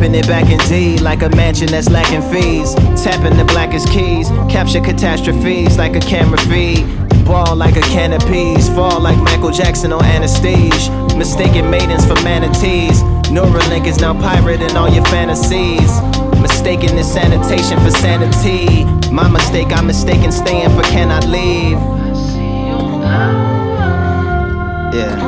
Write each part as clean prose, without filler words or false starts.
Having it back in D like a mansion that's lacking fees. Tapping the blackest keys, capture catastrophes like a camera feed. Ball like a can of peas, fall like Michael Jackson on anesthesia. Mistaken maidens for manatees. Neuralink is now pirating all your fantasies. Mistaken this sanitation for sanity. My mistake, I'm mistaken staying for cannot leave. Yeah.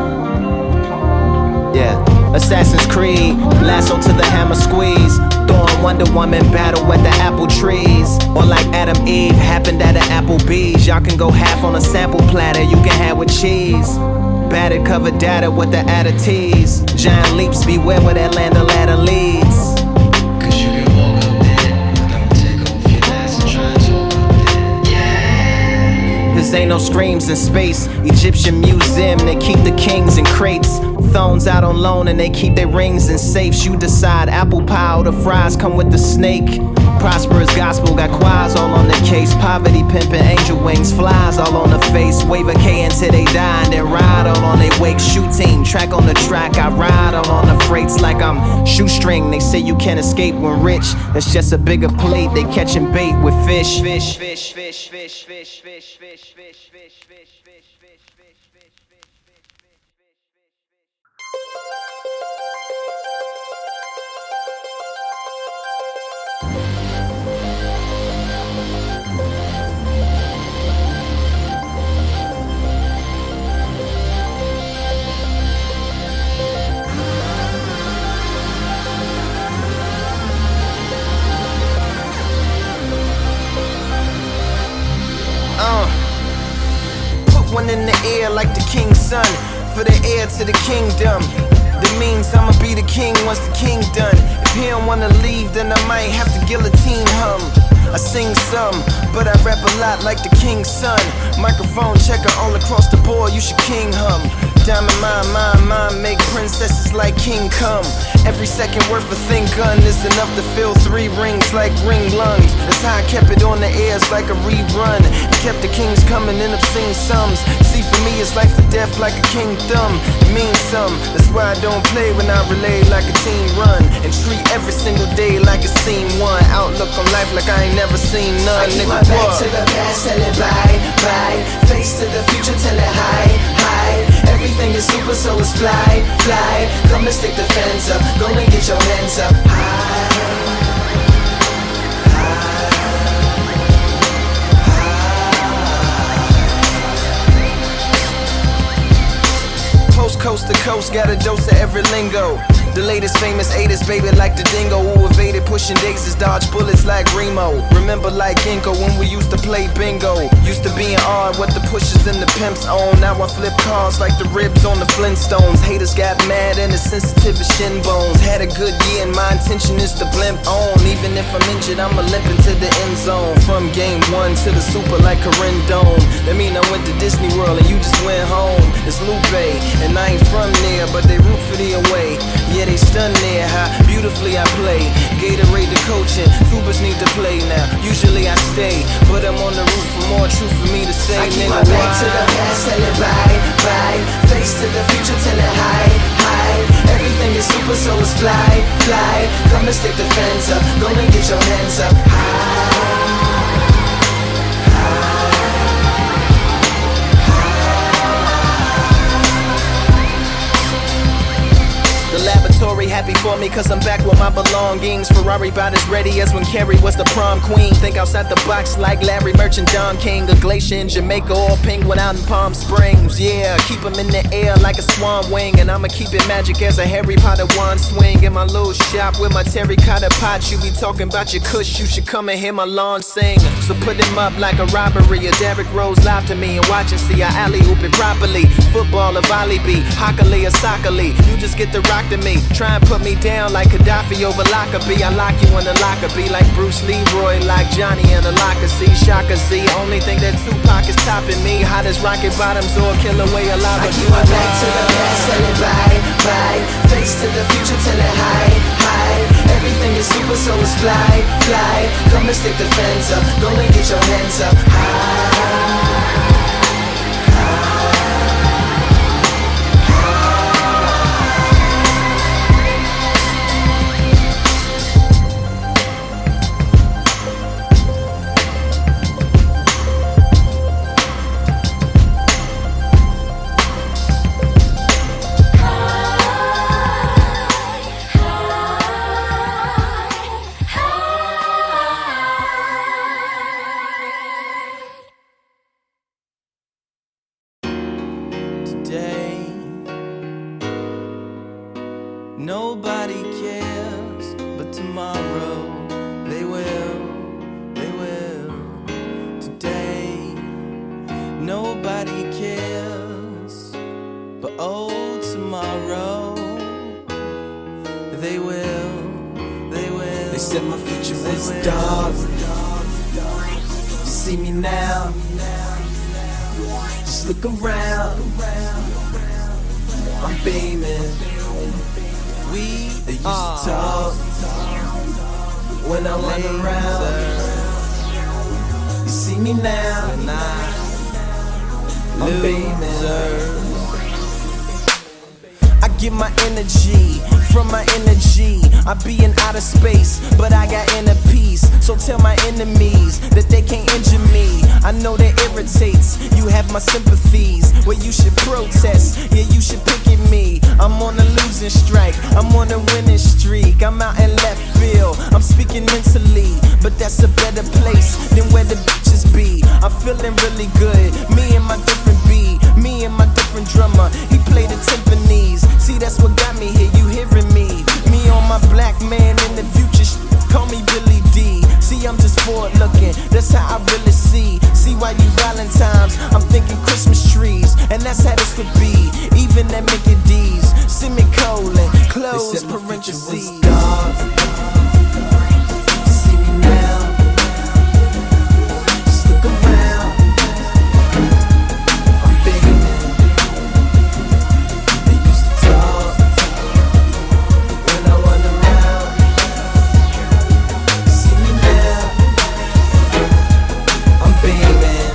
Assassin's Creed, lasso to the hammer squeeze. Throwing Wonder Woman battle at the apple trees. Or like Adam Eve, happened at an Applebee's. Y'all can go half on a sample platter, you can have with cheese. Battered covered data with the addities. Giant leaps, beware where that land of ladder leads. Cause you can walk up there, but I'ma take off your last and try and talk up there. Yeah. This ain't no screams in space. Egyptian museum, they keep the kings in crates. Thrones out on loan and they keep their rings in safes. You decide apple pie or the fries come with the snake. Prosperous gospel got choirs all on the case. Poverty pimping angel wings, flies all on the face. Wave a K until they die and then ride all on their wake. Shooting track on the track, I ride all on the freights like I'm shoestring. They say you can't escape when rich. That's just a bigger plate. They catching bait with fish. Fish, fish, fish, fish, fish, fish, fish, fish, fish, fish, fish, fish, fish, fish, fish. Put one in the air like the king's son, for the heir to the kingdom. That means I'ma be the king once the king done. If he don't wanna leave, then I might have to guillotine him. I sing some, but I rap a lot like the king's son. Microphone checker all across the board, you should king hum. Diamond mine, make princesses like King come. Every second worth a thin gun is enough to fill 3 rings like ring lungs. That's how I kept it on the airs like a rerun. And kept the kings coming in obscene sums. See, for me it's life or death like a kingdom. It means some, that's why I don't play when I relay like a team run. And treat every single day like a scene one. Outlook on life like I ain't never seen none. I keep my back to the past, tell it bye, bye. Face to the future, tell it hi, hi. Everything is super, so it's fly, fly. Come and stick the fence up, go and get your hands up high. Coast to coast, got a dose of every lingo. The latest famous 80s, baby, like the dingo who evaded pushing daisies, dodge bullets like Remo. Remember like Ginkgo when we used to play bingo. Used to being odd, what the pushers and the pimps own. Now I flip cars like the ribs on the Flintstones. Haters got mad and it's sensitive as shin bones. Had a good year and my intention is to blimp on. Even if I'm injured, I'ma limp into the end zone. From game 1 to the super like Corinne Dome. That mean I went to Disney World and you just went home. It's Lupe, and I ain't from there, but they root for the away. Yeah, they stun there, how beautifully I play. Gatorade the coaching, tubers need to play now. Usually I stay, but I'm on the route for more truth for me to say. I keep my back to the past, tell it bye, bye. Face to the future, tell it hi, hi. Everything is super, so it's fly, fly. Come and stick the fence up, go and get your hands up high. The laboratory happy for me cause I'm back with my belongings. Ferrari about as ready as when Carrie was the prom queen. Think outside the box like Larry Merchant, Don King. A glacier in Jamaica or penguin out in Palm Springs. Yeah, keep them in the air like a swan wing. And I'ma keep it magic as a Harry Potter wand swing. In my little shop with my terracotta pot. You be talking about your kush, you should come and hear my lawn sing. So put them up like a robbery. A Derrick Rose live to me and watch and see I alley-oop it properly. Football or volley be, Hockley or Sockley. You just get the rock to me. Try and put me down like Gaddafi over Lockerbie. I lock you in the Lockerbie like Bruce Leroy, like Johnny in the Locker C. Shaka Z. Only thing that Tupac is topping me. Hot as rocket bottoms or kill away a lot of. I keep my back to the past, tell it bye, bye. Face to the future, tell it hi, hi. Everything is super, so it's fly, fly. Come and stick the fence up, go and get your hands up high. Nobody cares, but tomorrow they will. Today, nobody cares, but oh, tomorrow they will. They said my future was dark. See me now. Just look around. I'm beaming. They used to talk when I went around. You see me now. I'm beaming. I get my energy from my energy. I be in outer space, but I got inner peace. So tell my enemies that they can't injure me. I know that irritates, you have my sympathies. Well, you should protest, yeah, you should pick at me. I'm on a losing strike, I'm on a winning streak. I'm out in left field, I'm speaking mentally, but that's a better place than where the bitches be. I'm feeling really good, me and my different beat, me and my different drummer. He played the timpanis, see that's what got me here, you hearing me. Me on my black man in the future, call me Billy D. See, I'm just forward looking, that's how I really see. See why you Valentine's, I'm thinking Christmas trees, and that's how this would be. Even at Mickey D's, semicolon, close parentheses. See me now. Just look around. I'm beaming. They used to talk when I went around. See me now. I'm beaming.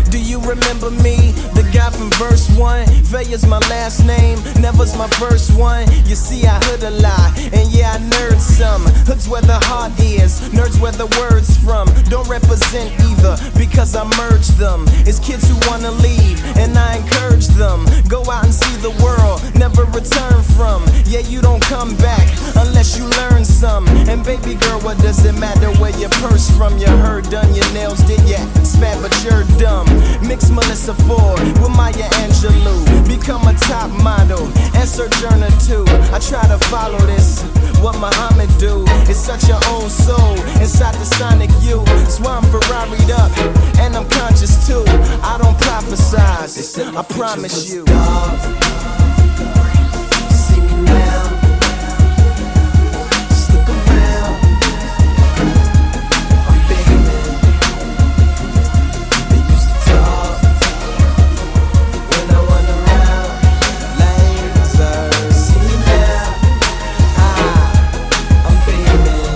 Do you remember me? The guy from verse 1. Vaya's my last name, never's my first one. You see, I hood a lot, and yeah, I nerd some. Hood's where the heart is, nerds where the words from. Don't represent either, because I merge them. It's kids who wanna leave, and I encourage them. Go out and see the world, never return from. Yeah, you don't come back, unless you learn some. And baby girl, what does it matter where your purse from? Your hair done, your nails did, yeah, it's fat, but you're dumb. Mix Melissa Ford with Maya Angelou. Become a top model and Sojourner too. I try to follow this, what Muhammad do. It's such your own soul inside the sonic you. That's why I'm Ferrari'd up and I'm conscious too. I don't prophesize, I promise you. See me now. Just look around. I'm beaming. They used to talk when I went around. Lasers. See me now. I'm beaming.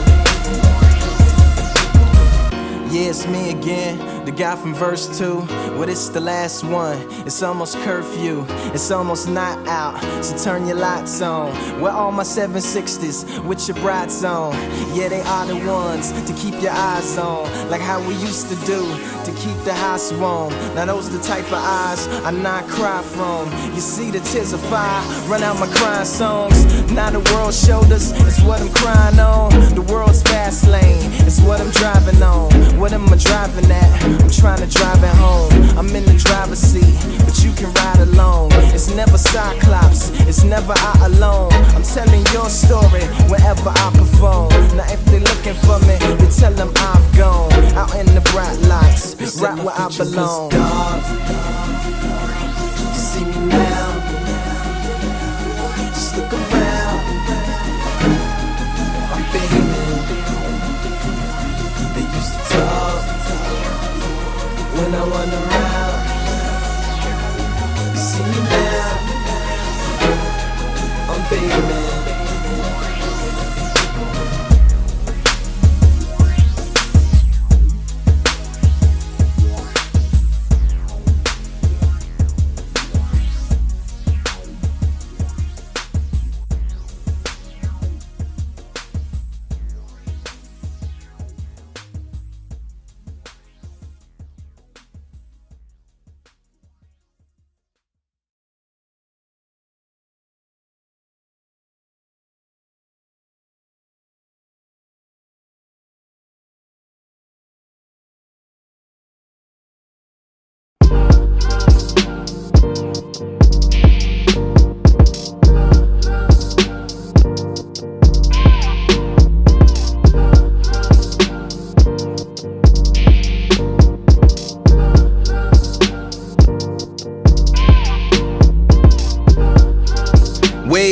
Yeah, it's me again, the guy from verse 2. Well, it's the last one. It's almost curfew, it's almost not out, so turn your lights on. We're all my 760s with your brights on. Yeah, they are the ones to keep your eyes on, like how we used to do to keep the house warm. Now those the type of eyes I not cry from. You see the tears of fire run out my crying songs. Now the world shoulders is what I'm crying on. The world's fast lane, it's what I'm driving on. What am I driving at? I'm trying to drive it home. I'm in the driver's seat, but you can ride alone. It's never Cyclops, it's never I alone. I'm telling your story wherever I perform. Now if they looking for me, you tell them I've gone. Out in the bright lights, right where I belong. See me now. Just look around. I'm beaming. They used to talk when I went around. You see me now. I'm beaming.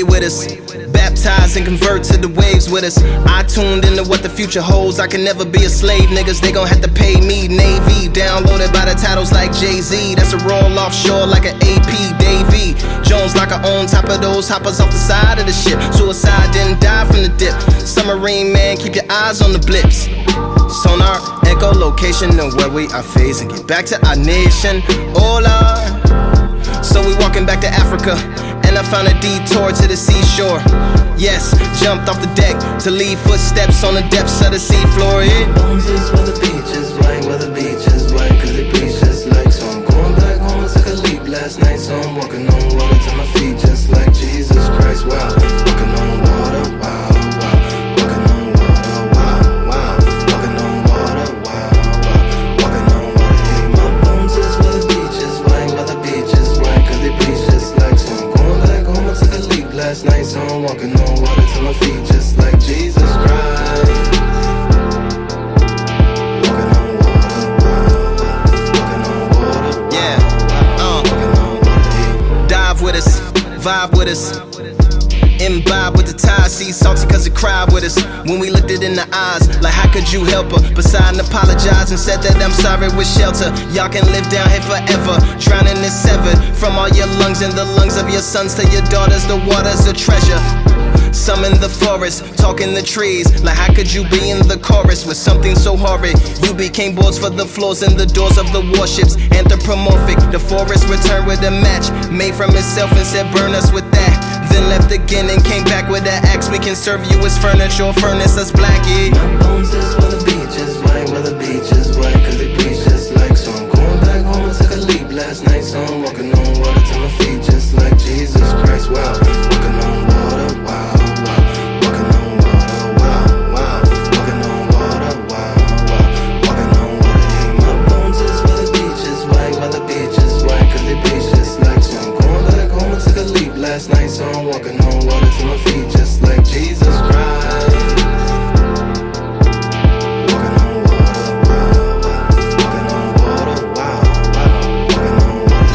away with us. Baptized and convert to the waves with us. I tuned into what the future holds. I can never be a slave, niggas, they gon' have to pay me. Navy, downloaded by the titles like Jay-Z. That's a roll offshore like an AP, Davey Jones, like I own top of those hoppers off the side of the ship. Suicide didn't die from the dip. Submarine man, keep your eyes on the blips. Sonar, echolocation of where we are phasing. Get back to our nation, oh Lord. So we walking back to Africa, and I found a detour to the seashore. Yes, jumped off the deck to leave footsteps on the depths of the seafloor. Yeah. Bones is where the beach is right, where the beach is right, cause they bleach just like. So I'm going back home, I took a leap last night, so I'm walking on water to my feet just like Jesus Christ. Wow, walking on water, wow, wow. Walking on water, wow, wow. Walking on water, wow, wow. Walking on water, hey, my bones is where the beach is right, where the beach is right, cause they bleach just like. So I'm going back home, I took a leap last night, so I'm walking on water to my feet just like Jesus Christ. Walking on water, wow, wow. Walking on water, wow, Yeah, walking on water, hey. dive with us, vibe with us. Imbibe with the tide, see salty cause it cried with us. When we looked it in the eyes, like how could you help her? Poseidon apologized and said that I'm sorry with shelter. Y'all can live down here forever, drowning is severed from all your lungs and the lungs of your sons to your daughters. The water's a treasure. Some in the forest, talking the trees. Like how could you be in the chorus with something so horrid? You became boards for the floors and the doors of the warships. Anthropomorphic, the forest returned with a match made from itself and said burn us with that. Then left again and came back with an axe. We can serve you as furniture or furnace us black, yeah. My bones is where the beach is right, where the beach is right, cause they bleach just like. So I'm going back home, I took a leap last night, so I'm walking on water to my feet just like Jesus Christ. Wow, walking on water, wow, wow. Walking on water, wow, wow. Walking on water, wow, wow. Walking on water, hey, my bones is where the beach is right, where the beach is right, cause they bleach just like. So I'm going back home, I took a leap last night, so I'm walking on water to my feet just like Jesus Christ. Walking on water, wow, wow. Walking on water, wow, wow. Walking on water.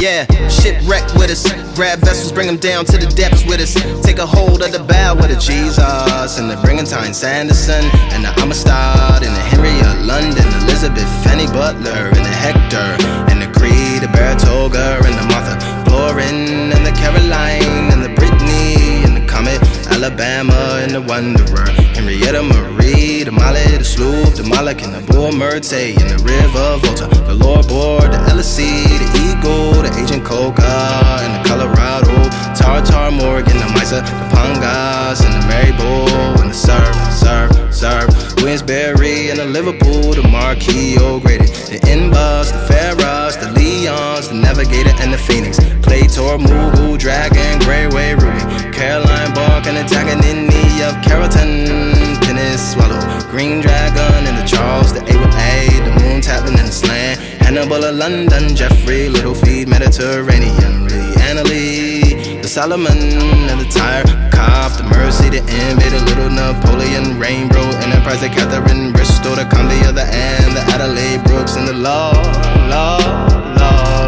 Yeah, shipwreck with us. Grab vessels, bring them down to the depths with us. Take a hold of the bow with a Jesus. And the Brigantine Sanderson. And the Amistad. And the Henry of London. Elizabeth, Fanny Butler. And the Hector. And the Creed, the Baratoga. And the Martha Florin. And the Caroline. And the Brittany. And the Comet, Alabama. And the Wanderer. Henrietta Marie. The Molly, the Sloop. The Moloch. And the Bull Murte. And the River Volta. The Lord Board. The LSC. The Eagle. The Agent Coca. And the Colorado. Tartar Morgan. The Misa. The Pangas. And the Mary Bull. And the Serve. Williamsbury. And the Liverpool. The Marquis O'Grady. The Inbus. The Ferros. The Leons. The Navigator. And the Phoenix. Claytor, Mugu, Dragon, Greyway, Ruby, Caroline Bark, and the Taganini of Carrollton, Penis Swallow, Green Dragon, and the Charles, the A, the Moon Tapping and the Slant, Hannibal of London, Jeffrey, Little Feed, Mediterranean, Anna Lee, the Solomon, and the Tyre, Cough, the Mercy, the Envy, the Little Napoleon, Rainbow, Enterprise, the Catherine, Bristol, the Comedy of the Anne, the Adelaide Brooks, and the Law.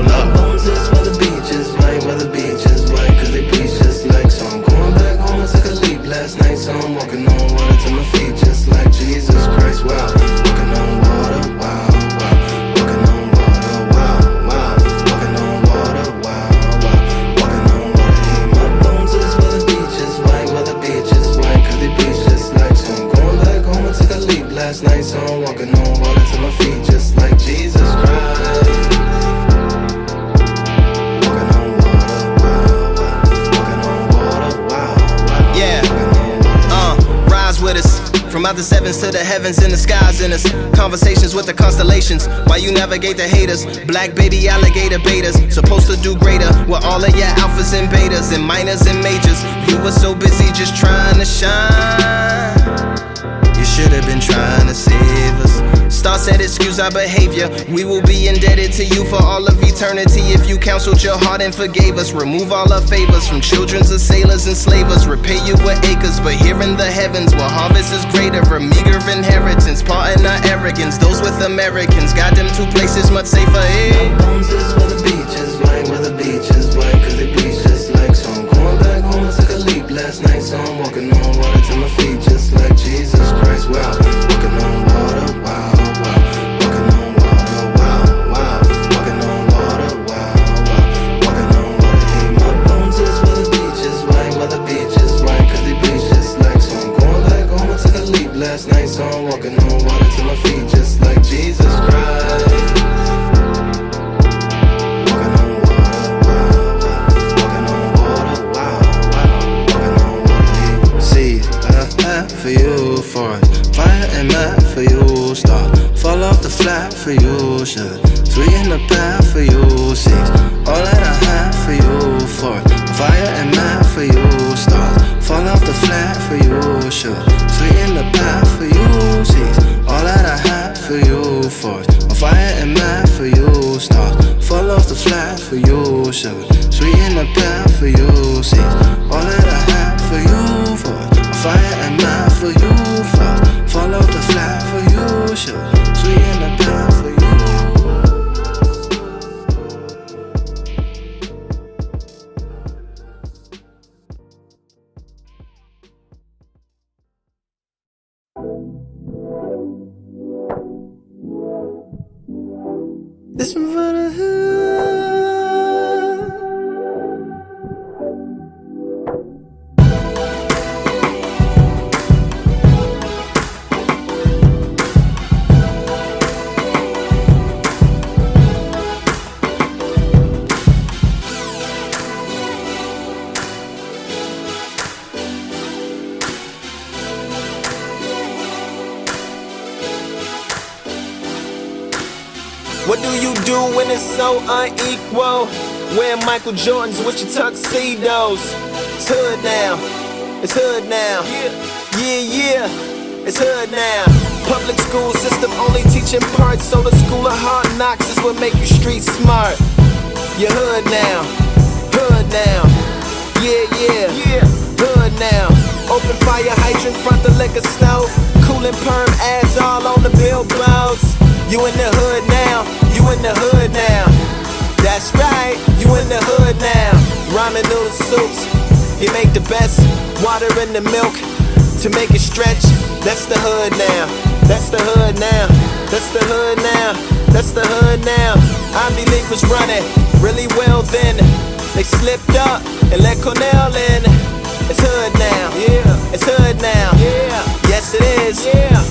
My bones is where the beach is right, where the beach is right, cause they bleach just like. So I'm going back home, I took a leap last night, so I'm walking on water to my feet just like Jesus Christ. Wow, walking on water, wow, wow. Walking on water, wow, wow. Walking on water, wow, wow. Walking on water, hey, my bones is where the beach is right, where the beach is right, cause they bleach just like. So I'm going back home, I took a leap last night, so I'm walking on water to my feet just like Jesus Christ. With us, from out the sevens to the heavens and the skies in us. Conversations with the constellations while you navigate the haters. Black baby alligator betas, supposed to do greater with all of your alphas and betas and minors and majors. You were so busy just trying to shine. You should have been trying to save us. Star said excuse our behavior. We will be indebted to you for all of eternity if you counseled your heart and forgave us. Remove all our favors from children to sailors and slavers. Repay you with acres, but here in the heavens where harvest is greater, a meager inheritance. Pardon our arrogance, those with Americans got them two places much safer. Hey. My bones is where the beach is right, where the beach is right, cause they bleach just like. So I'm going back home, I took a leap last night, so I'm walking on water to my feet, just like Jesus Christ. Wow, walking on water, wow, wow. Walking on water, wow, wow. Walking on water, wow, wow. Walking on water, hey, my bones is where the beach is right, where the beach is right, 'cause they bleach just like. So I'm going back home, I took a leap last night, so I'm walking on water to my feet, just like Jesus Christ. For you, forest, fire and mad for you, star. Fall off the flat for you, should. 3 in the path for you, 6. All that I have for you, forest, fire and mad for you, star. Fall off the flat for you, should. 3 in the path for you, 6. All that I have for you, forest, fire and mad for you, star. Fall off the flat for you, should. 3 in the path for you, 6. All that I have for you, forest. Fire and mad for you, fast. Fall off the flat for you, sure. 3 in the path for you. This one for the hood. What do you do when it's so unequal? Wearing Michael Jordans with your tuxedos. It's hood now, it's hood now. Yeah, it's hood now. Public school system only teaching parts, so the school of hard knocks is what make you street smart. You're hood now, hood now. Yeah, hood now. Open fire hydrant, front the liquor snow. Coolin' perm ads all on the billboards. You in the hood now, you in the hood now. That's right, you in the hood now. Ramen noodle soups, you make the best. Water in the milk to make it stretch. That's the hood now, that's the hood now. That's the hood now, that's the hood now. Ivy League was running really well then. They slipped up and let Cornell in. It's hood now, it's hood now. Yes it is,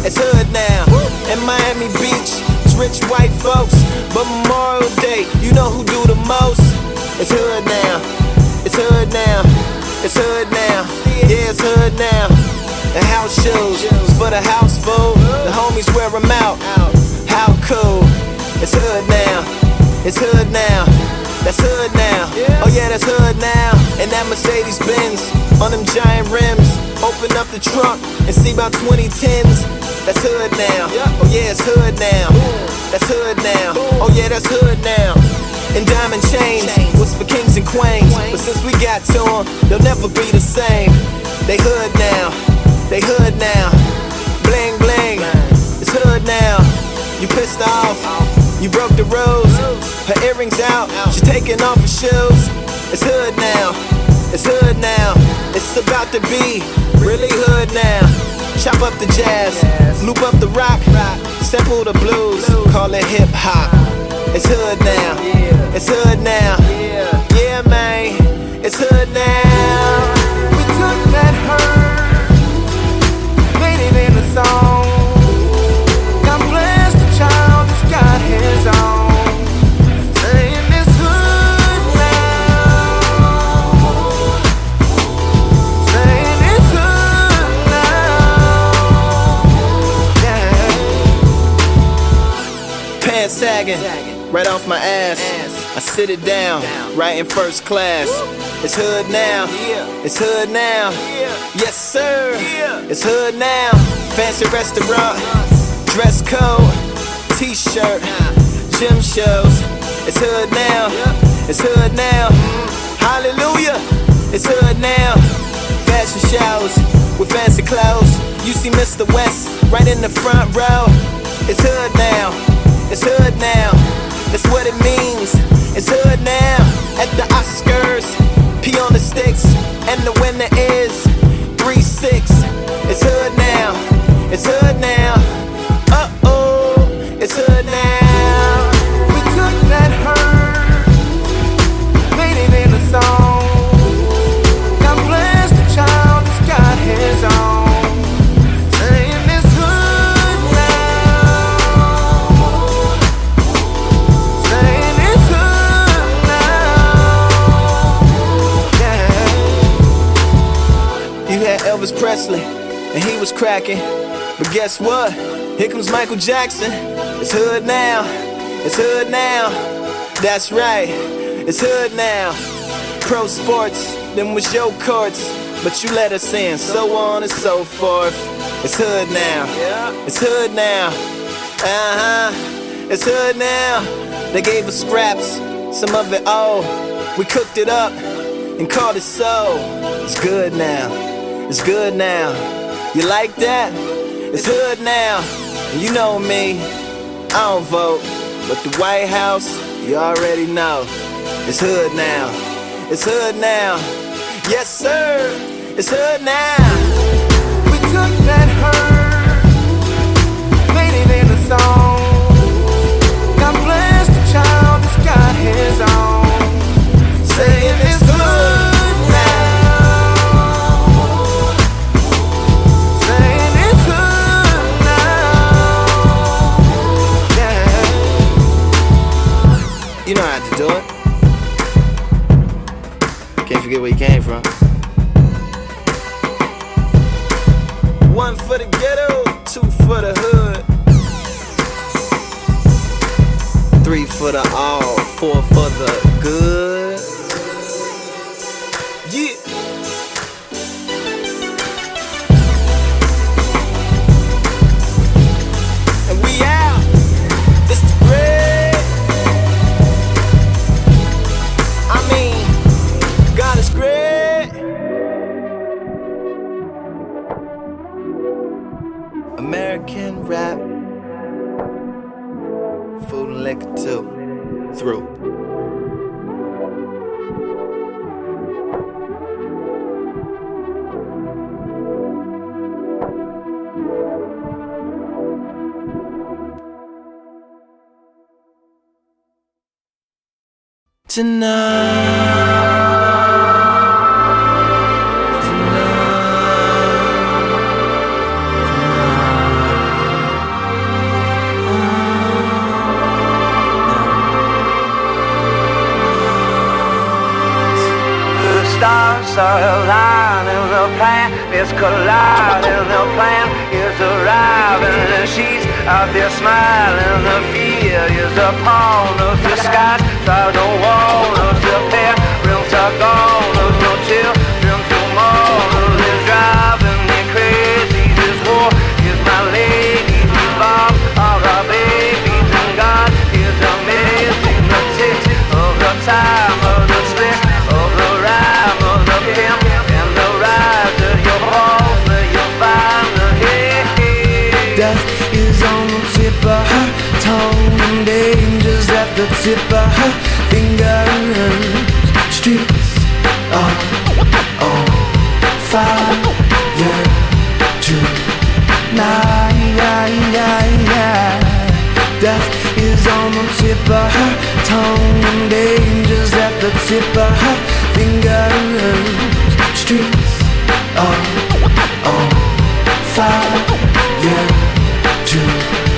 it's hood now. In Miami Beach, it's rich white folks. But Memorial Day, you know who do the most. It's hood now, it's hood now. It's hood now, yeah, it's hood now. And house shoes for the house food. The homies wear them out, how cool. It's hood now, it's hood now. That's hood now, oh yeah, that's hood now. And that Mercedes Benz on them giant rims. Open up the trunk and see about 2010s. That's hood now, oh yeah, it's hood now. That's hood now, oh yeah, that's hood now. And diamond chains was for kings and queens. But since we got to them, they'll never be the same. They hood now, they hood now. Bling bling, it's hood now. You pissed off, you broke the rules. Her earrings out, she taking off her shoes. It's hood now, it's hood now. It's about to be really hood now. Chop up the jazz, loop up the rock, sample the blues, call it hip hop. It's hood now, it's hood now. Yeah man, it's hood now. We took that hurt, made it in a song. God bless the child that's got his own. Saying it's hood now. Saying it's hood now. Yeah. Pants sagging, right off my ass. I sit it down, right in first class. It's hood now, it's hood now. Yes sir, it's hood now. Fancy restaurant, dress code, t-shirt, gym shows. It's hood now, it's hood now. Hallelujah, it's hood now. Fashion shows with fancy clothes. You see Mr. West right in the front row. It's hood now, it's hood now. That's what it means, it's hood now. At the Oscars, pee on the sticks, and the winner is 6. It's hood now. It's hood now. Uh-oh, it's hood now. We took that hurt, made it in a song. God bless the child that's got his own. Saying it's hood now. Saying it's hood now. Yeah. You had Elvis Presley, and he was cracking. But guess what? Here comes Michael Jackson. It's hood now. It's hood now. That's right. It's hood now. Pro sports, them was your courts, but you let us in, so on and so forth. It's hood now. It's hood now. It's hood now. They gave us scraps, some of it all. We cooked it up and called it so. It's good now. It's good now. You like that? It's hood now. And you know me, I don't vote, but the White House, you already know. It's hood now. It's hood now. Yes, sir. It's hood now. We took that hurt, made it in a song. God bless the child that's got his own. Saying it's hood now. Saying it's hood now. Yeah. You know how to do it. Can't forget where you came from. 1 for the ghetto, 2 for the hood, 3 for the all, 4 for the good. Yeah. And we out. It's the bread. I mean, God is great. American rap, food and liquor too, through. Stars are aligning, the plan is colliding, the plan is arriving, and she's out there smiling. The fear is upon us, the skies are no walls, the parents are gone, there's no children tomorrow. Is driving me crazy, this war is my lady. We lost all our babies, and God is amazing. The ticks of the time, of the slick, of the rhyme, of the pimp, and the rise of your balls, that you'll find the hate. Death is on the tip of her tongue, and danger's at the tip of her fingers. Streets are on fire tonight. Death is on the tip of her tongue, and danger's at the tip of her fingers. Streets are on fire tonight.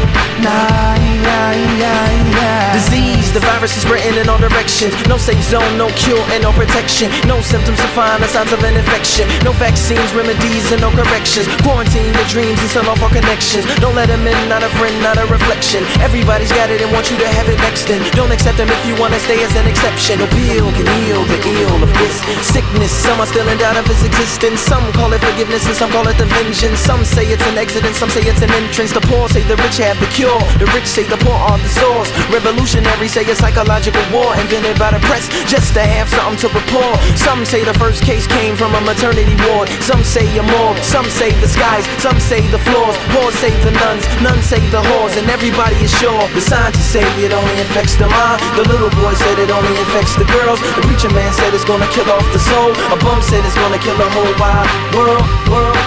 Disease, the virus is spreading in all directions. No safe zone, no cure, and no protection. No symptoms to find the signs of an infection. No vaccines, remedies, and no corrections. Quarantine your dreams and sell off our connections. Don't let them in, not a friend, not a reflection. Everybody's got it and want you to have it next then. Don't accept them if you want to stay as an exception. No pill can heal the ill of this sickness. Some are still in doubt of its existence. Some call it forgiveness and some call it the vengeance. Some say it's an exit and some say it's an entrance. The poor say the rich have the cure. The rich say the poor are the source. Revolutionaries say it's like psychological war invented by the press just to have something to report. Some say the first case came from a maternity ward. Some say a morgue, some say the skies, some say the floors. Whores say the nuns, nuns say the whores, and everybody is sure. The scientists say it only affects the mind. The little boy said it only affects the girls. The preacher man said it's gonna kill off the soul. A bum said it's gonna kill the whole wide world.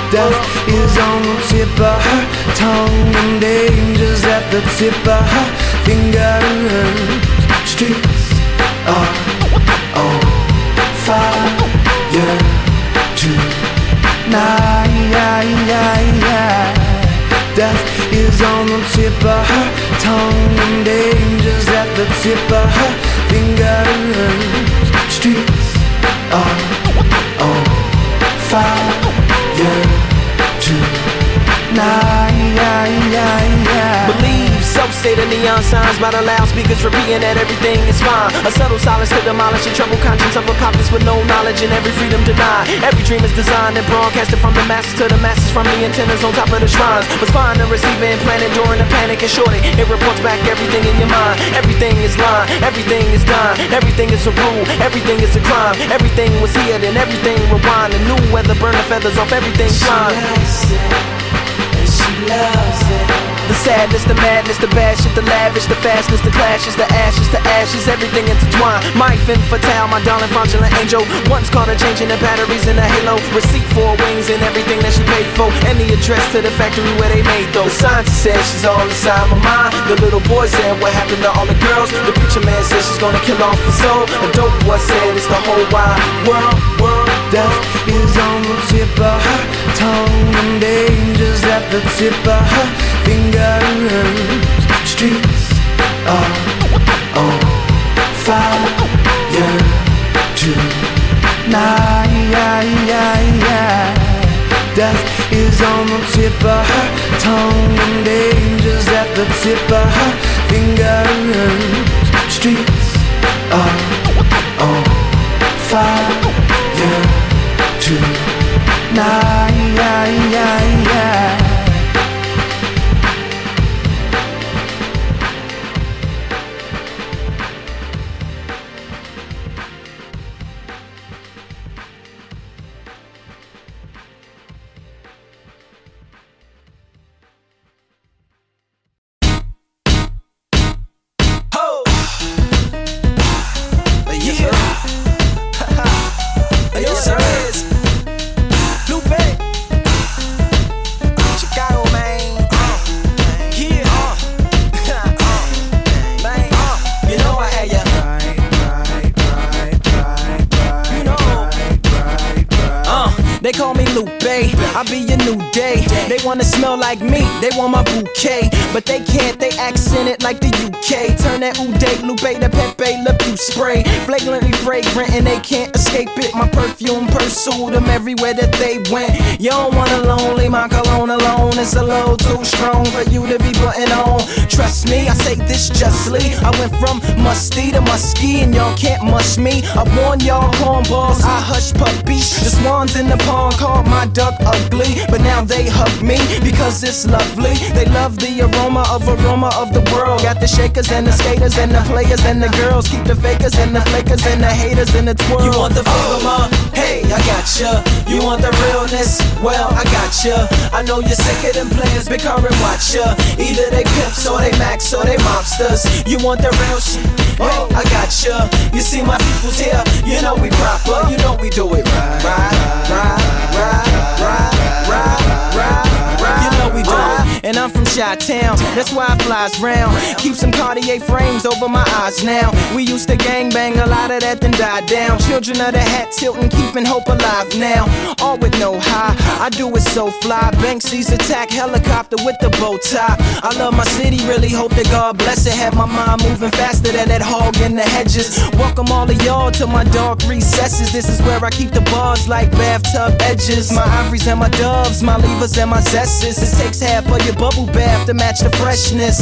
Death is on the tip of her tongue, and danger's at the tip of her fingers. Streets are on fire tonight. Death is on the tip of her tongue, and danger's at the tip of her fingers. Streets are on fire tonight. Believe, so say the neon signs by the loudspeakers repeating that everything is fine. A subtle silence to demolish the troubled conscience of a populace with no knowledge and every freedom denied. Every dream is designed and broadcasted from the masses to the masses, from the antennas on top of the shrines. Was fine to receive it implanted during the panic, and shorty it reports back everything in your mind. Everything is lying, everything is dying, everything is a rule, everything is a crime. Everything was here, then everything rewind. The new weather burn the feathers off everything flying. She loves it. The sadness, the madness, the bad shit, the lavish, the fastness, the clashes, the ashes, everything intertwined. My femme fatale, my darling fraudulent angel. Once caught her changing the batteries in a halo. Receipt for wings and everything that she paid for, and the address to the factory where they made those. The scientist said she's all inside my mind. The little boy said what happened to all the girls. The preacher man said she's gonna kill off her soul. The dope boy said it's the whole wide world. Death is on the tip of her tongue, and danger's at the tip of her fingers. Streets are on fire tonight. Death is on the tip of her tongue, and danger's at the tip of her fingers. Streets are on fire tonight. Yes, sir. Lupe, Chicago, man. Yeah, man. You know I had ya. You know. They call me Lupe. I be your new day. They wanna smell like me. They want my bouquet, but they can't. They accent it like the UK. Turn that Uday, Lupe, the Pepe, Le Pew spray. Flagrantly fragrant and they can't escape it. My perfume pursued them everywhere that they went. You don't want a lonely, my cologne alone is a little too strong for you to be putting on. Trust me, I say this justly. I went from musty to musky, and y'all can't mush me. I warn y'all cornballs, I hush puppies. The swans in the pond called my duck ugly, but now they hug me because it's lovely. They love the aroma of the world. Got the shakers and the skaters and the players and the girls. Keep the fakers and the flakers and the haters in the twirl. You want the flavor, ma? Hey, I gotcha. You want the realness? Well, I gotcha. I know you're sick of them players, big current watcher. Either they pimps or they max or they mobsters. You want the real shit? Hey, I gotcha. You see my people's here, you know we proper. You know we do it right. You know we do it. And I'm from Chi-Town, that's why I flies round. Keep some Cartier frames over my eyes now. We used to gangbang, a lot of that then died down. Children of the hat tilting, keeping hope alive now. All with no high, I do it so fly. Banksy's attack, helicopter with the bow tie. I love my city, really hope that God bless it. Had my mind moving faster than that hog in the hedges. Welcome all of y'all to my dark recesses. This is where I keep the bars like bathtub edges. My ivories and my doves, my levers and my zesters. It takes half of a bubble bath to match the freshness.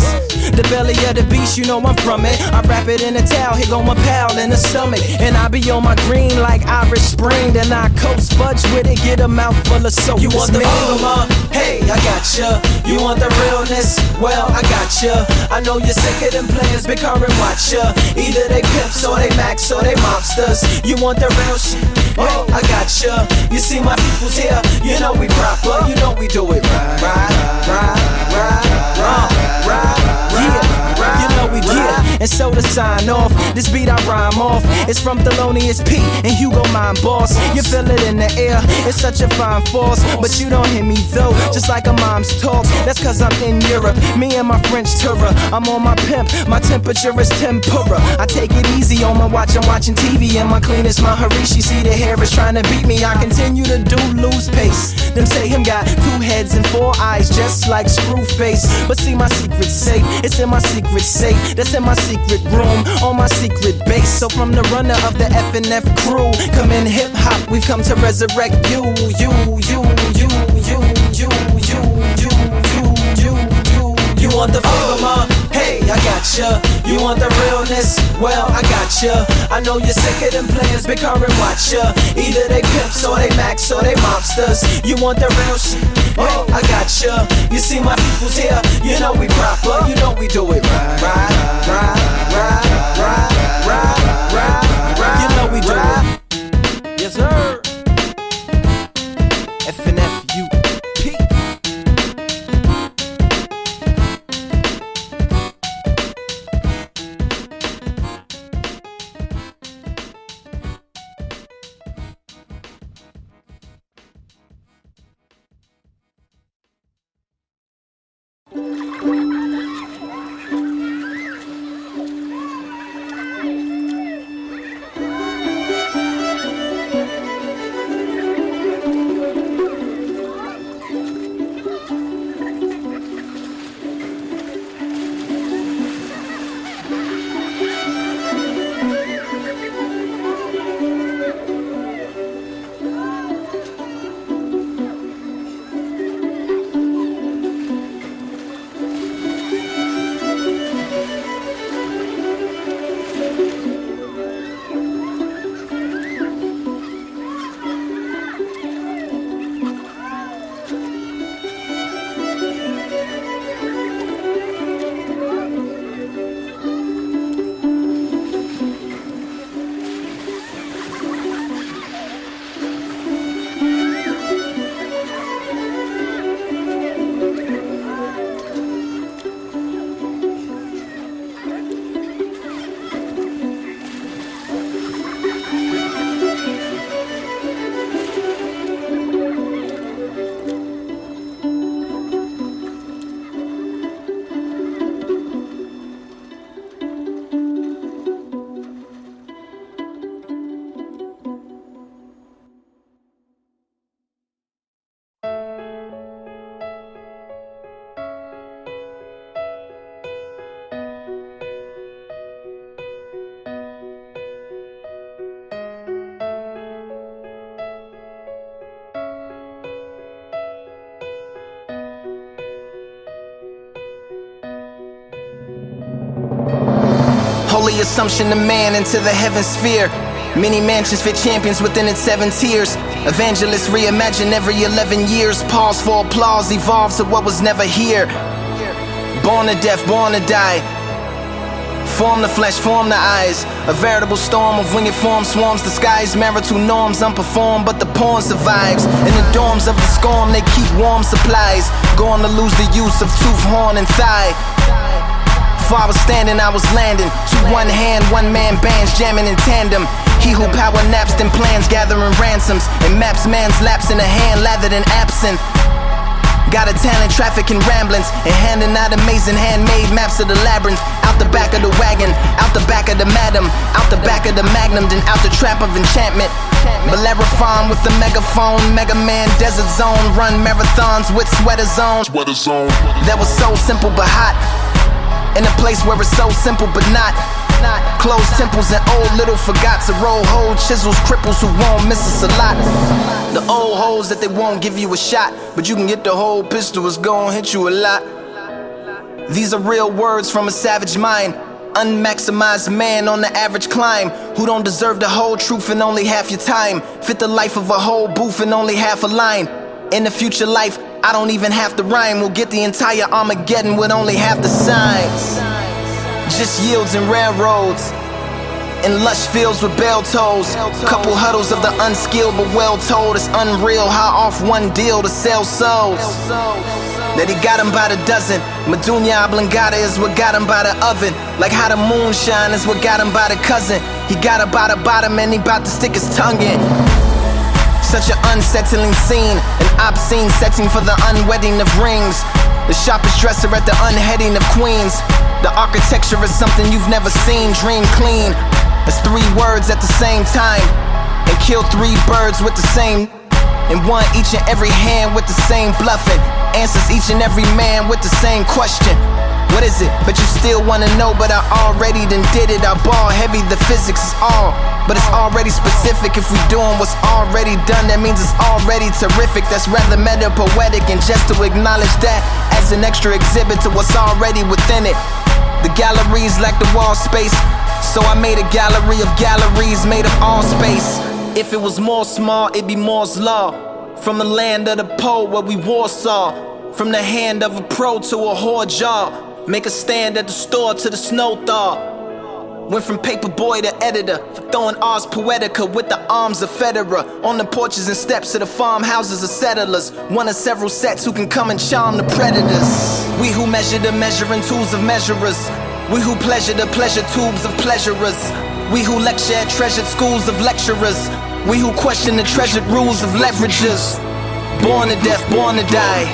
The belly of the beast, you know I'm from it. I wrap it in a towel, here go my pal in the stomach. And I be on my green like Irish Spring. Then I coast fudge with it, get a mouthful of soap. You want the flavor? Hey, I gotcha. You want the realness? Well, I gotcha. I know you're sick of them players, big car and watch ya. Either they pimps or they max or they mobsters. You want the real shit? Hey, I gotcha. You see my people's here, you know we proper, you know we do it right, yeah, you know we do it. And so to sign off, this beat I rhyme off. It's from Thelonious P and Hugo Mind Boss. You feel it in the air, it's such a fine force. But you don't hear me though, just like a mom's talk. That's cause I'm in Europe, me and my French tourer. I'm on my pimp, my temperature is tempura. I take it easy on my watch, I'm watching TV. And my cleanest, my Harishi, see the hair is trying to beat me. I continue to lose pace. Them say him got 2 heads and 4 eyes, just like Screwface. But see my secret safe, it's in my secret safe. That's in my secret room, on my secret base. So from the runner of the F&F crew, come in hip hop, we've come to resurrect you. You want the flavor, hey, I gotcha. You want the realness? Well, I gotcha. I know you're sick of them players, big car and watch ya. Either they pimps or they max or they mobsters. You want the real shit? Hey, I gotcha. You see my people's here, you know we proper, you know we do it right. You know we do it. Yes, sir. F&F-U-P. Holy assumption of man into the heaven sphere. Many mansions fit champions within its 7 tiers. Evangelists reimagine every 11 years. Pause for applause, evolves to what was never here. Born to death, born to die. Form the flesh, form the eyes. A veritable storm of winged form swarms the skies. Marital norms unperformed, but the porn survives. In the dorms of the storm, they keep warm supplies. Going to lose the use of tooth, horn, and thigh. Before I was standing, I was landing. 2 one hand, 1 man bands jamming in tandem. He who power naps then plans, gathering ransoms. And maps man's laps in a hand lathered in absinthe. Got a talent, trafficking ramblings, and handing out amazing handmade maps of the labyrinth. Out the back of the wagon, out the back of the madam, out the back of the magnum, then out the trap of enchantment. Bellerophon with the megaphone, Mega Man, Desert Zone, run marathons with sweater zones. That was so simple but hot, in a place where it's so simple but not. Closed temples and old little forgots. A roll hold chisels, cripples who won't miss us a lot. The old hoes that they won't give you a shot, but you can get the whole pistol, it's gon' hit you a lot. These are real words from a savage mind. Unmaximized man on the average climb, who don't deserve the whole truth in only half your time. Fit the life of a whole booth in only half a line. In the future life, I don't even have to rhyme. We'll get the entire Armageddon with only half the signs. Just yields and railroads, in lush fields with bell tolls. Couple huddles of the unskilled but well told. It's unreal how off one deal to sell souls. That he got him by the dozen. Medunia oblongata is what got him by the oven. Like how the moonshine is what got him by the cousin. He got her by the bottom and he bout to stick his tongue in. Such an unsettling scene, an obscene setting for the unwedding of rings. The sharpest dresser at the unheading of queens. The architecture is something you've never seen. Dream clean, it's 3 words at the same time. And kill 3 birds with the same. And one each and every hand with the same bluffing. Answers each and every man with the same question. What is it? But you still wanna know, but I already done did it. I ball heavy, the physics is all, but it's already specific. If we doing what's already done, that means it's already terrific. That's rather meta-poetic, and just to acknowledge that as an extra exhibit to what's already within it. The galleries lack the wall space, so I made a gallery of galleries made of all space. If it was more small, it'd be Moore's Law. From the land of the pole where we Warsaw. From the hand of a pro to a whore jaw. Make a stand at the store to the snow thaw. Went from paperboy to editor, for throwing Ars Poetica with the arms of Federer. On the porches and steps of the farmhouses of settlers. One of several sets who can come and charm the predators. We who measure the measuring tools of measurers. We who pleasure the pleasure tubes of pleasurers. We who lecture at treasured schools of lecturers. We who question the treasured rules of leveragers. Born to death, born to die.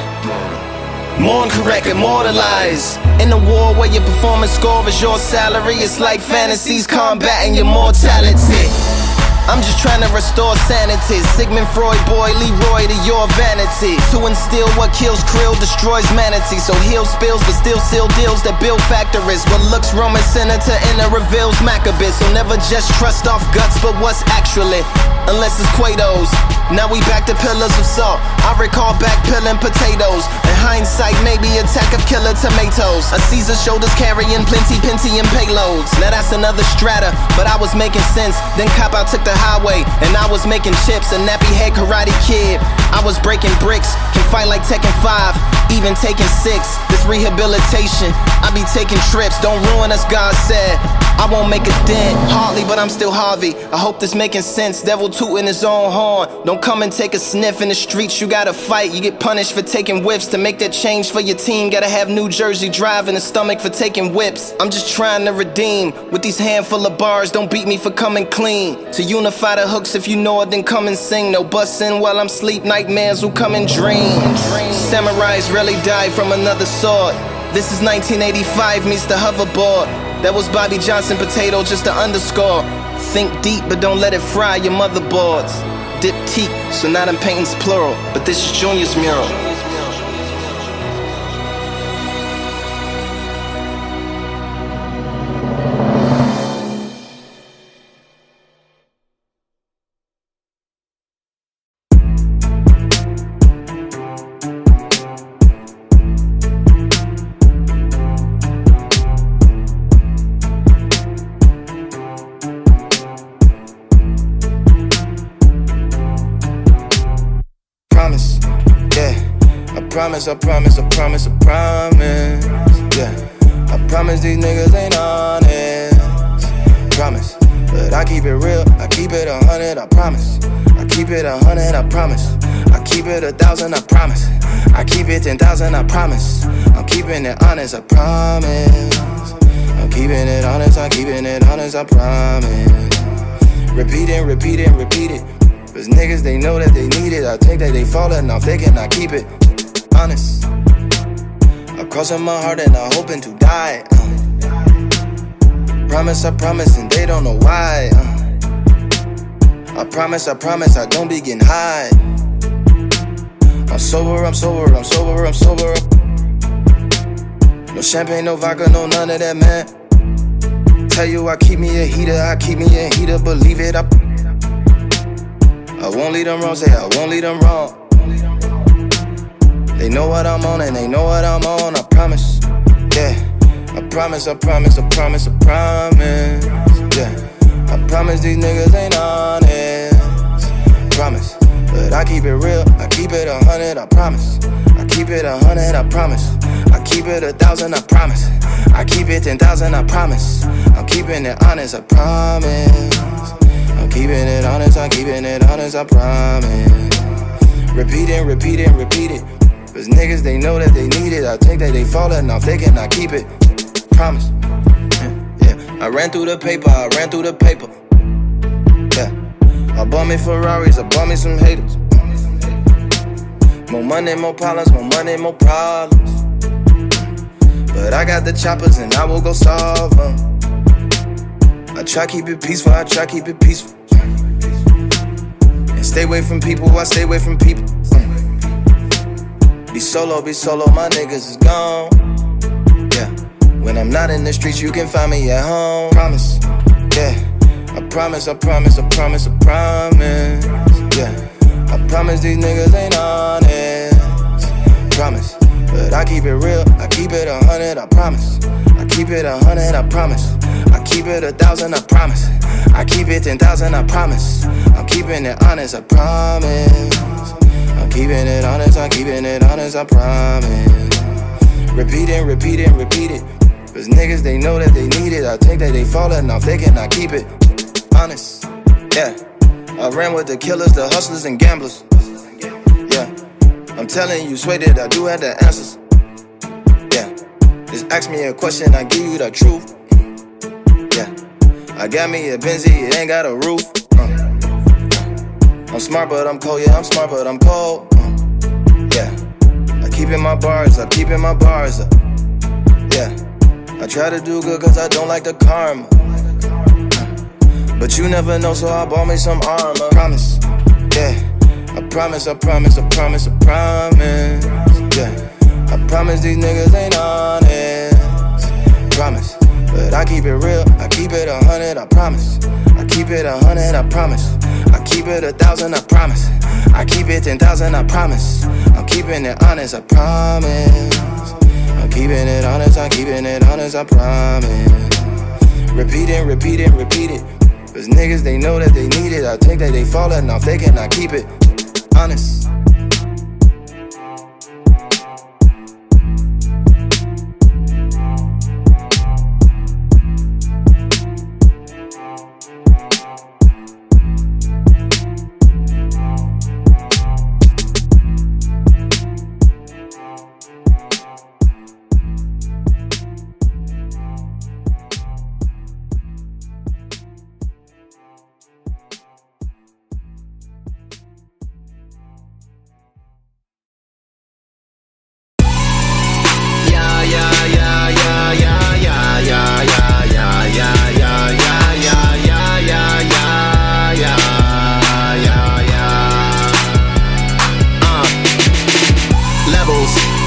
Mourn correct, immortalized. In a war where your performance score is your salary. It's like fantasies combating your mortality. I'm just trying to restore sanity. Sigmund Freud, boy, Leroy to your vanity. To instill what kills krill, destroys manatee. So heal spills, but still seal deals that build factories. What looks Roman senator inner reveals Maccabees. So never just trust off guts, but what's actually. Unless it's Quados. Now we back to pillars of salt. I recall back peeling potatoes. In hindsight, maybe attack of killer tomatoes. A Caesar shoulders carrying plenty Pentium payloads. Now that's another strata, but I was making sense. Then cop out took the highway, and I was making chips. A nappy head karate kid. I was breaking bricks, can fight like Tekken 5, even taking 6. This rehabilitation, I be taking trips. Don't ruin us, God said. I won't make a dent, hardly, but I'm still Harvey. I hope this making sense. Devil tooting his own horn. Don't come and take a sniff in the streets. You gotta fight. You get punished for taking whiffs. To make that change for your team, gotta have New Jersey drive in the stomach for taking whips. I'm just trying to redeem with these handful of bars. Don't beat me for coming clean. To unify the hooks, if you know it, then come and sing. No bussin' while I'm sleep. Nightmares will come in dreams. Samurais rarely die from another sword. This is 1985 meets the hoverboard. That was Bobby Johnson potato, just to underscore. Think deep, but don't let it fry your motherboards. Diptyque, so now I'm painting's plural, but this is Junior's mural. I promise, yeah. I promise these niggas ain't honest. Promise, but I keep it real, I keep it 100, I promise. I keep it 100, I promise. I keep it 1,000, I promise. I keep it 10,000, I promise. I'm keeping it honest, I promise. I'm keeping it honest, I'm keeping it honest, I promise. Repeat it. Cause niggas, they know that they need it. I think that they falling off, they cannot keep it honest. I'm crossing my heart and I'm hoping to die. Promise, and they don't know why. I promise, I don't be getting high. I'm sober. No champagne, no vodka, no none of that, man. tell you I keep me a heater, believe it. I won't lead them wrong, say I won't lead them wrong. They know what I'm on and they know what I'm on, I promise. Yeah, I promise. Yeah, I promise these niggas ain't honest. Promise, but I keep it real, I keep it 100, I promise. I keep it 100, I promise. I keep it 1,000, I promise. I keep it 10,000, I promise. I'm keeping it honest, I promise. I'm keeping it honest, I'm keeping it honest, I promise. Repeat it. Cause niggas, they know that they need it. I think that they falling off, they cannot keep it. Promise. Yeah, I ran through the paper. Yeah, I bought me Ferraris, I bought me some haters. More money, more problems, more problems. But I got the choppers and I will go solve them. I try keep it peaceful, And stay away from people, I stay away from people. Be solo, my niggas is gone. Yeah, when I'm not in the streets, you can find me at home. Promise, yeah, I promise. Yeah, I promise these niggas ain't honest. Promise, but I keep it real, I keep it 100, I promise. I keep it 100, I promise. I keep it 1,000, I promise. I keep it 10,000, I promise. I'm keeping it honest, I promise. I'm keeping it honest, I promise. Repeat it. Cause niggas, they know that they need it. I think that they falling off, they cannot keep it. Honest, yeah. I ran with the killers, the hustlers and gamblers. Yeah, I'm telling you, swear that I do have the answers. Yeah, just ask me a question, I give you the truth. Yeah, I got me a Benzie, it ain't got a roof. I'm smart but I'm cold, yeah, I'm smart but I'm cold. Yeah, I keep in my bars, Yeah, I try to do good cause I don't like the karma. But you never know, so I bought me some armor. Promise, yeah, I promise. Yeah, I promise these niggas ain't honest. Promise, but I keep it real, I keep it 100, I promise. I keep it 100, I promise. I keep it 1,000, I promise. I keep it 10,000, I promise. I'm keeping it honest, I promise. I'm keeping it honest, I promise. Repeat it. Cause niggas, they know that they need it. I think that they falling off, they cannot keep it. Honest.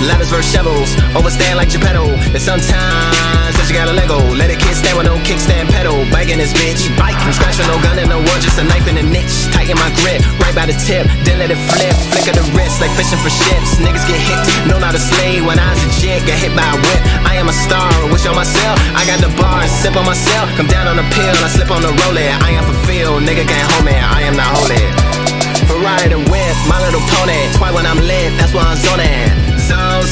Ladders versus shovels, overstand like Geppetto. And sometimes that you gotta let go. Let a kid stand with no kickstand pedal. Biking this bitch, biking, scratching no gun in the wood, just a knife in a niche. Tighten my grip, right by the tip, then let it flip. Flick of the wrist like fishing for ships. Niggas get hit, know not a slave. When I was a chick, got hit by a whip. I am a star, wish on myself. I got the bars, sip on myself. Come down on the pill, I slip on the roller. I am fulfilled, nigga can't hold me. I am not holy. Ferrari the whip, my little pony. Why when I'm lit, that's why I'm zoning. Zone,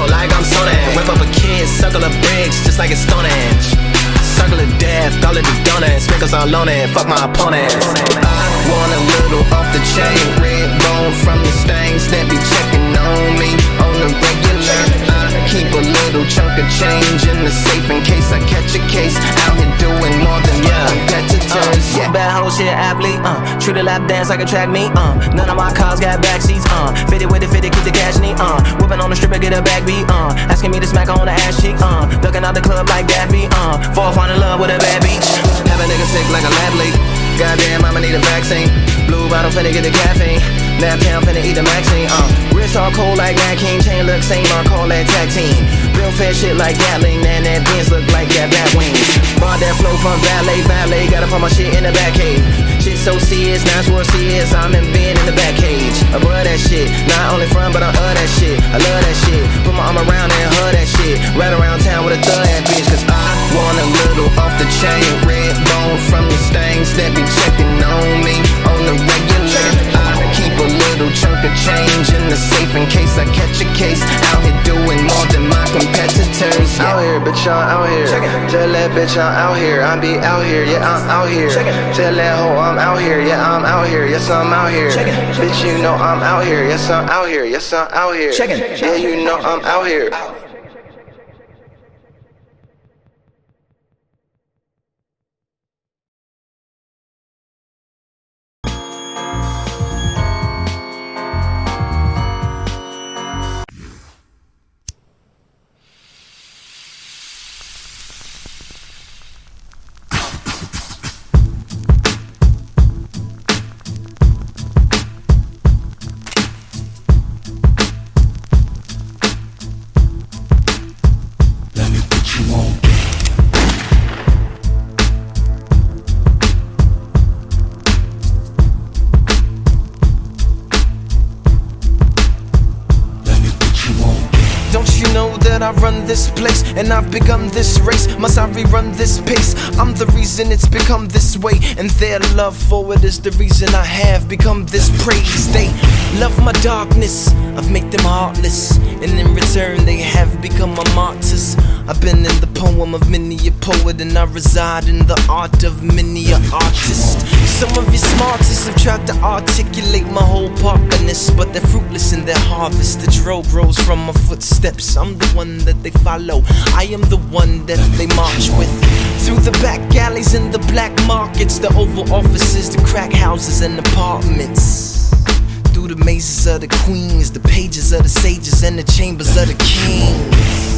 like I'm zoning. Whip up a kid, circle of bricks, just like it's Stonehenge. Circle of death, call it the donut. Sprinkles all on it, fuck my opponents. I want a little off the chain, red bone from the stains that be checking on me on the regular. I keep a little chunk of change in the safe in case I catch a case. Out here doing more than my competitors. Bad hoe shit athlete, treat a lap dance like a track meet, none of my cars got backseats, fitted with it, keep the cash neat, whipping on the strip and get a backbeat, asking me to smack on the ass cheek, ducking out the club like Daffy, fall in love with a bad beach. Have a nigga sick like a lab leak. Goddamn, I'ma need a vaccine. Blue bottle finna get the caffeine. Nap town finna eat the Maxine. Wrist all cold like Nat King. Chain look same, I call that tag team. Real fair shit like Gatling. Man, that Benz look like that Batwing. all my shit in the back cave. Shit so serious, now it's worse serious. I'm in bed in the back cage. Above that shit, not only from, but I'm that shit. I love that shit. Put my arm around and hug that shit. Right around town with a thug ass bitch. Cause I want a little off the chain. Red bone from your stains that be checking on me on the regular. I keep a little chunk of change in the safe in case I catch a case. Out here doing more than my competitors. Out here, bitch, I'm out here. Tell that bitch I'm out here. I be out here, yeah, I'm out here. Tell that hoe I'm out here, yeah, I'm out here. Yes, I'm out here. Bitch, you know I'm out here. Yes, I'm out here. Yes, I'm out here. Yeah, you know I'm out here. I run this place and I've begun this race. Must I rerun this pace? I'm the reason it's become this way, and their love for it is the reason I have become this praise. They love my darkness, I've made them heartless, and in return they have become my martyrs. I've been in the poem of many a poet, and I reside in the art of many an artist. Some of your smartest have tried to articulate my whole partnerness, but they're fruitless in their harvest. The dro grows from my footsteps. I'm the one that they follow. I am the one that they march with. Through the back alleys and the black markets, the Oval Offices, the crack houses and apartments. Through the mazes of the queens, the pages of the sages, and the chambers of the kings.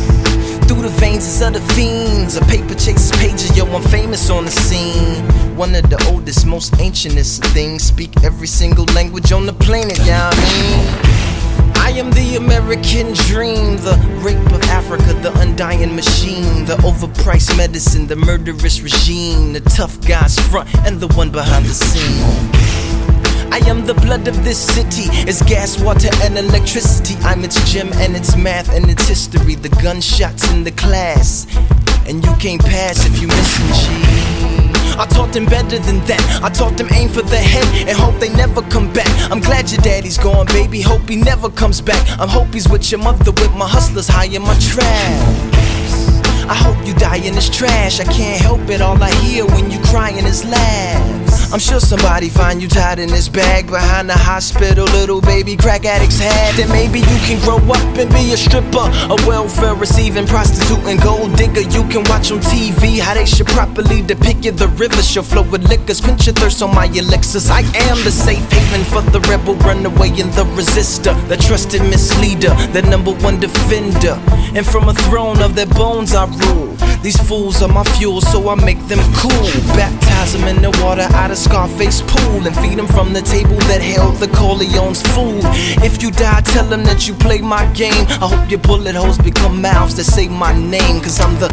Through the veins of the fiends, a paper chases pages, yo, I'm famous on the scene. One of the oldest, most ancientest things. Speak every single language on the planet, yeah, I mean. I am the American dream, the rape of Africa, the undying machine, the overpriced medicine, the murderous regime, the tough guys front and the one behind the scene. I am the blood of this city, it's gas, water, and electricity. I'm its gem and its math and its history. The gunshots in the class, and you can't pass if you missing G. I taught them better than that. I taught them aim for the head and hope they never come back. I'm glad your daddy's gone, baby, hope he never comes back. I hope he's with your mother, with my hustlers high in my trap. I hope you die in this trash. I can't help it, all I hear when you crying is laughs. I'm sure somebody find you tied in this bag behind the hospital little baby crack addicts had. Then maybe you can grow up and be a stripper, a welfare receiving prostitute and gold digger. You can watch on TV how they should properly depict you. The rivers shall flow with liquors, quench your thirst on my elixirs. I am the safe haven for the rebel runaway and the resistor, the trusted misleader, the #1 defender. And from a throne of their bones I rule. These fools are my fuel, so I make them cool. Baptize them in the water out of Scarface pool, and feed them from the table that held the Corleone's food. If you die, tell them that you played my game. I hope your bullet holes become mouths that say my name, cause I'm the